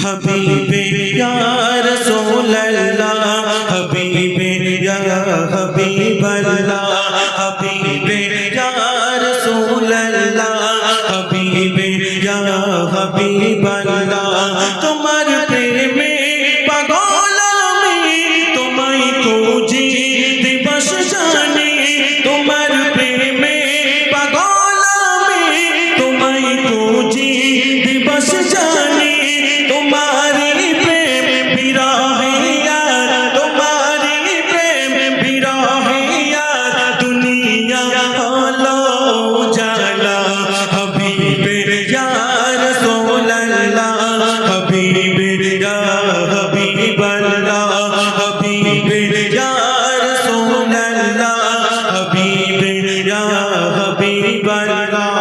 हबीबे या रसूल अल्लाह, हबीबे या हबीब अल्लाह, हबीबे या रसूल अल्लाह, हबीबे या हबीब अल्लाह। तुम्हार प्रेमे पागल আমি, তোমায় খুঁজি দিবস জানি। তোমার প্রেমে পাগল আমি, তোমায় খুঁজি দিবস জানি। तुम्हारी प्रेम बिरहे यार, तुम्हारी प्रेम बिरहे यार, दुनिया हलो जाला। हबीबे या रसूल अल्लाह, हबीबे या हबीब अल्लाह, हबीबे या रसूल अल्लाह, हबीबे या हबीब अल्लाह।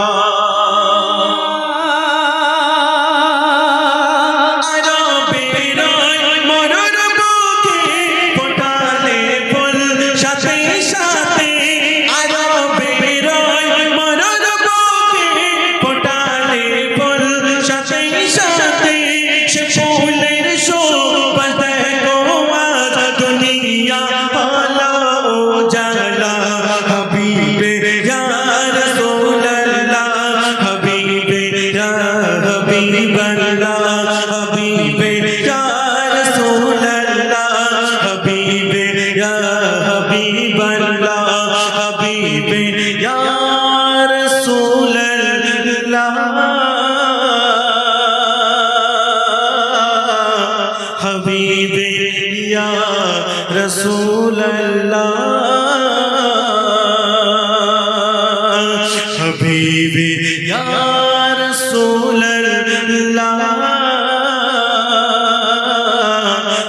हबीबे या रसूल अल्लाह, हबीबे या रसूल अल्लाह,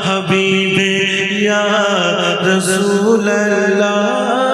हबीबे या रसूल अल्लाह।